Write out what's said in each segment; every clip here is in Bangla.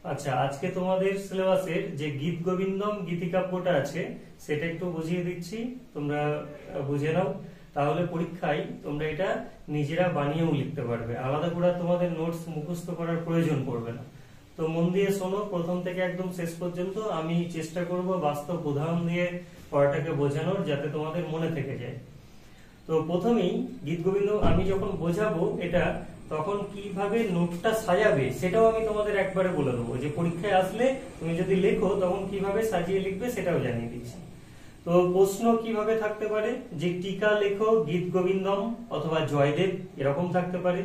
আচ্ছা, আজকে তোমাদের সিলেবাসের যে গীত গোবিন্দম গীতিকাব্যটা আছে সেটা একটু বুঝিয়ে দিচ্ছি, তোমরা বুঝে নাও। তাহলে পরীক্ষায় তোমরা এটা নিজেরা বানিয়েও লিখতে পারবে, আলাদা করে তোমাদের নোটস মুখস্থ করার প্রয়োজন পড়বে না। তো মন দিয়ে শোনো, প্রথম থেকে একদম শেষ পর্যন্ত। আমি চেষ্টা করব বাস্তব উদাহরণ দিয়ে পড়াটাকে বোঝানোর, যাতে তোমাদের মনে থেকে যায়। তো প্রথমেই গীত গোবিন্দ আমি যখন বোঝাবো এটা, তখন কিভাবে নোটটা সাজাবে সেটাও আমি তোমাদের একবারে বলে দেবো, যে পরীক্ষায় আসলে তুমি যদি লেখো তখন কিভাবে সাজিয়ে লিখবে সেটাও জানিয়ে দিচ্ছি। তো প্রশ্ন কিভাবে থাকতে পারে, যে টিকা লেখো গীত গোবিন্দম অথবা জয়দেব, এরকম থাকতে পারে।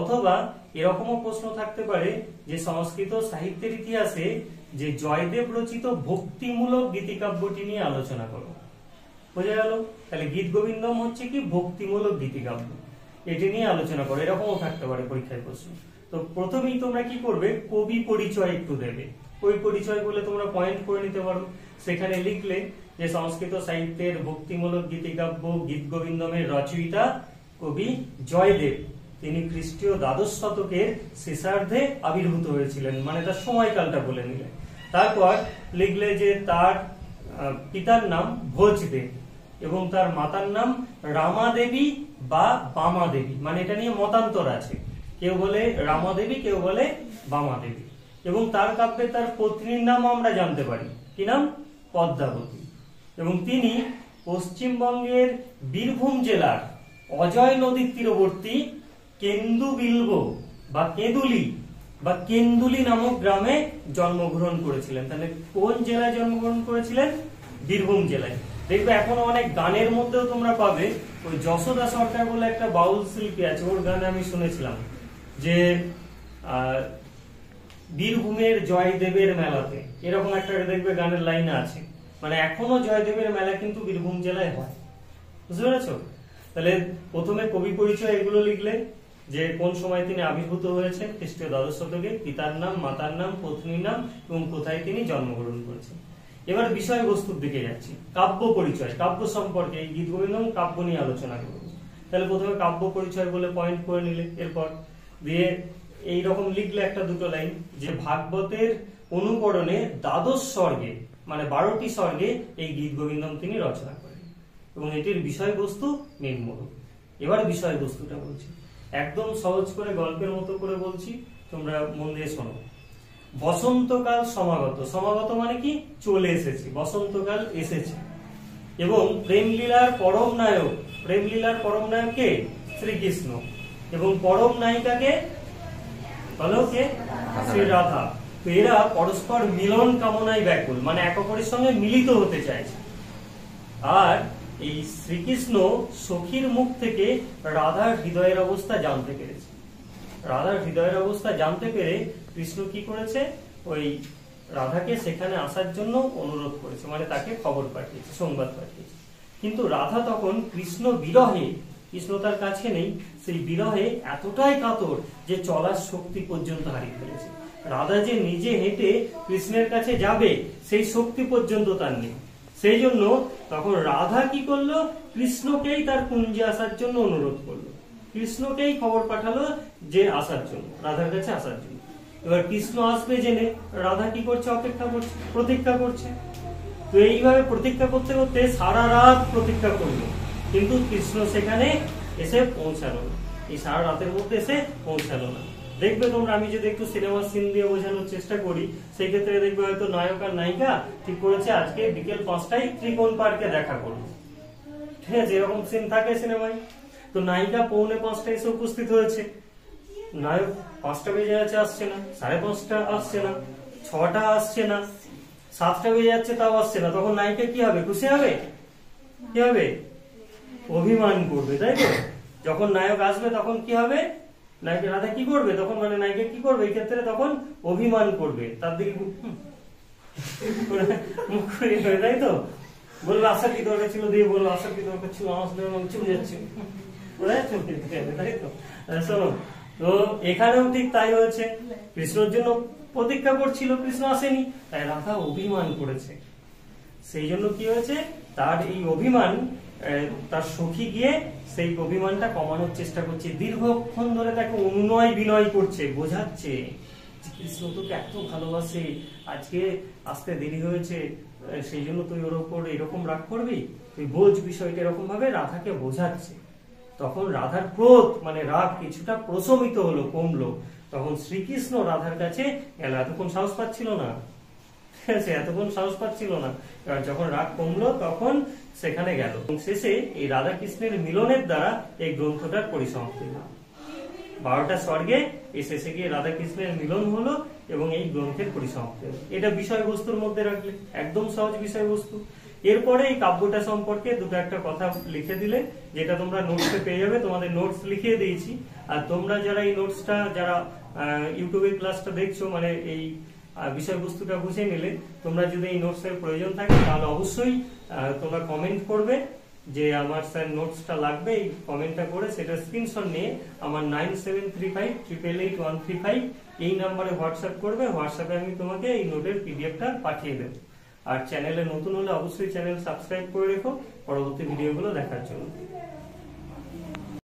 অথবা এরকমও প্রশ্ন থাকতে পারে যে সংস্কৃত সাহিত্যের ইতিহাসে যে জয়দেব রচিত ভক্তিমূলক গীতিকাব্যটি নিয়ে আলোচনা করো। বোঝা গেল? তাহলে গীত গোবিন্দম হচ্ছে কি ভক্তিমূলক গীতিকাব্য, এটি নিয়ে আলোচনা করো, এরকমও থাকতে পারে পরীক্ষায় প্রশ্ন। তো প্রথমেই তোমরা কি করবে, কবি পরিচয় একটু দেবে। কবি পরিচয় বলে তোমরা পয়েন্ট করে নিতে পারো। সেখানে লিখলে যে সংস্কৃত সাহিত্যের ভক্তিমূলক গীতিকাব্য গীত গোবিন্দমের রচয়িতা কবি জয়দেব, তিনি খ্রিস্টীয় দ্বাদশ শতকের শেষার্ধে আবির্ভূত হয়েছিলেন, মানে তার সময়কালটা বলে নিলে। তারপর লিখলে যে তার পিতার নাম ভোজদেব এবং তার মাতার নাম রামাদেবী বা বামাদেবী, মানে এটা নিয়ে মতান্তর আছে, কেউ বলে রামাদেবী কেউ বলে বামাদেবী। এবং তার কাব্যে তার পত্নীর নাম আমরা জানতে পারি, কি নাম? পদ্মাবতী। এবং তিনি পশ্চিমবঙ্গের বীরভূম জেলার অজয় নদীর তীরবর্তী কেন্দুবিল্ব বা কেঁদুলি বা কেন্দুলি নামক গ্রামে জন্মগ্রহণ করেছিলেন। তাহলে কোন জেলায় জন্মগ্রহণ করেছিলেন? বীরভূম জেলায়। দেখবে এখনো অনেক গানের মধ্যেও তোমরা পাবে, ওই যশোদা সরকার বলে একটা বাউল শিল্পী আছে, ওর গানে আমি শুনেছিলাম যে বীরভূমের জয়দেবের মেলাতে, এরকম একটা দেখবে গানের লাইন আছে। মানে এখনো জয়দেবের মেলা কিন্তু বীরভূম জেলায় হয়। বুঝতে পেরেছো? তাহলে প্রথমে কবি পরিচয় এগুলো লিখলে, যে কোন সময় তিনি আবির্ভূত হয়েছেন খ্রিস্টীয় দ্বাদশ শতকে, পিতার নাম, মাতার নাম, পত্নীর নাম এবং কোথায় তিনি জন্মগ্রহণ করেছেন। এবার বিষয়বস্তুর দিকে যাচ্ছি। কাব্য পরিচয়, কাব্য সম্পর্কে এই গীত গোবিন্দম কাব্য নিয়ে আলোচনা করব। তাহলে প্রথমে কাব্য পরিচয় বলে পয়েন্ট করে নিলে, এরপর দিয়ে এইরকম লিখলে একটা দুটো লাইন, যে ভাগবতের অনুকরণে দ্বাদশ স্বর্গে মানে 12টি স্বর্গে এই গীত গোবিন্দম তিনি রচনা করেন এবং এটির বিষয়বস্তু নিম্নরূপ। এবার বিষয়বস্তুটা বলছি, একদম সহজ করে গল্পের মতো করে বলছি, তোমরা মন দিয়ে শোনো। বসন্তকাল সমাগত, সমাগত মানে কি? চলে এসেছে, বসন্তকাল এসেছে। এবং প্রেমলীলার পরম নায়ক, প্রেমলীলার পরম নায়ক কে? শ্রীকৃষ্ণ। এবং পরম নায়িকাকে বলো কে? শ্রী রাধা। তো এরা পরস্পর মিলন কামনায় ব্যাকুল, মানে এক অপরের সঙ্গে মিলিত হতে চাইছে। আর এই শ্রীকৃষ্ণ সখীর মুখ থেকে রাধার হৃদয়ের অবস্থা জানতে পেরেছে। রাধার হৃদয়ের অবস্থা জানতে পেরে কৃষ্ণ কি করেছে, ওই রাধাকে সেখানে আসার জন্য অনুরোধ করেছে, মানে তাকে খবর পাঠিয়েছে, সংবাদ পাঠিয়েছে। কিন্তু রাধা তখন কৃষ্ণ বিরহে, কৃষ্ণ তার কাছে নেই, সেই বিরহে এতটাই কাতর যে চলার শক্তি পর্যন্ত হারিয়ে ফেলেছে। রাধা যে নিজে হেঁটে কৃষ্ণের কাছে যাবে সেই শক্তি পর্যন্ত তার নেই। সেই জন্য তখন রাধা কি করলো, কৃষ্ণকেই তার কুঞ্জে আসার জন্য অনুরোধ করলো, কৃষ্ণকেই খবর পাঠালো যে আসার জন্য, রাধার কাছে আসার জন্য। এবার কৃষ্ণ আসবে জেনে রাধা কি করছে, অপেক্ষা করছে, প্রতীক্ষা করছে। তো এইভাবে প্রতীক্ষা করতে করতে সারা রাত প্রতীক্ষা করলো, কিন্তু কৃষ্ণ সেখানে এসে পৌঁছালো না, এই সারা রাতের মধ্যে এসে পৌঁছালো না। দেখবে তোমরা, আমি যদি একটু সিনেমার সিন দিয়ে বোঝানোর চেষ্টা করি, সেই ক্ষেত্রে দেখবে হয়তো নায়ক আর নায়িকা ঠিক করেছে আজকে বিকেল 5টায় ত্রিকোণ পার্কে দেখা করবো, ঠিক আছে? এরকম সিন থাকে সিনেমায়। তো নায়িকা 4:45 এসে উপস্থিত হয়েছে, নায়ক 5টা বেজে যাচ্ছে আসছে না, 5:30 আসছে না, 6টা আসছে না, 7টা বেজে যাচ্ছে তাও আসছে না। তখন নায়িকা কি হবে? খুশি হবে? কি হবে? অভিমান করবে, তাই তো? যখন নায়ক আসবে তখন কি হবে? নায়িকা রাধা কি করবে তখন, মানে নায়িকা কি করবে এই ক্ষেত্রে? তখন অভিমান করবে, তার দিকে মুখ করে, তাই তো? বললো আসার কি দরকার ছিল, দিয়ে বললো আসার কি দরকার ছিল, আমার চলে যাচ্ছে, তাই তো? শোনো, তো এখানেও ঠিক তাই হয়েছে, কৃষ্ণর জন্য প্রতীক্ষা করছিল, কৃষ্ণ আসেনি, তাই রাধা অভিমান করেছে। সেই জন্য কি হয়েছে, তার এই অভিমান, তার সখী গিয়ে সেই অভিমানটা কমানোর চেষ্টা করছে, দীর্ঘক্ষণ ধরে তাকে অনুনয় বিনয় করছে, বোঝাচ্ছে কৃষ্ণ তোকে এত ভালোবাসে, আজকে আসতে দেরি হয়েছে, সেই জন্য তুই ওর ওপর এরকম রাগ করবি, তুই বোঝ বিষয়টা, এরকম ভাবে রাধাকে বোঝাচ্ছে। তখন রাধার ক্রোধ মানে রাগ কিছুটা প্রশমিত হলো, কমলো। তখন শ্রীকৃষ্ণ রাধার কাছে গেল, এতক্ষণ সাহস পাচ্ছিল না, ঠিক আছে, এতক্ষণ সাহস পাচ্ছিল না, এবার যখন রাগ কমলো তখন সেখানে গেল। শেষে এই রাধা কৃষ্ণের মিলনের দ্বারা এই গ্রন্থটার পরিসমাপ্তি হলো। 12টা স্বর্গে এই শেষে গিয়ে রাধা কৃষ্ণের মিলন হলো এবং এই গ্রন্থের পরিসমাপ্তি হলো। এটা বিষয়বস্তুর মধ্যে রাখলে একদম সহজ বিষয়বস্তু। এরপরে এই কাব্যটা সম্পর্কে দুটো একটা কথা লিখে দিলে, যেটা তোমরা নোটসে পেয়ে যাবে, তোমাদের নোটস লিখিয়ে দিয়েছি। আর তোমরা যারা এই নোটসটা, যারা ইউটিউবে ক্লাসটা দেখছো, মানে এই বিষয়বস্তুটা বুঝে নিলে, তোমরা যদি এই নোটসের প্রয়োজন থাকে তাহলে অবশ্যই তোমরা কমেন্ট করবে যে আমার স্যার নোটসটা লাগবে। এই কমেন্টটা করে সেটা স্ক্রিনশট নিয়ে আমার 9735888135 এই নাম্বারে হোয়াটসঅ্যাপ করবে। হোয়াটসঅ্যাপে আমি তোমাকে এই নোটের পিডিএফটা পাঠিয়ে দেবো। আর চ্যানেলে নতুন হলে অবশ্যই চ্যানেল সাবস্ক্রাইব করে রেখো পরবর্তী ভিডিওগুলো দেখার জন্য।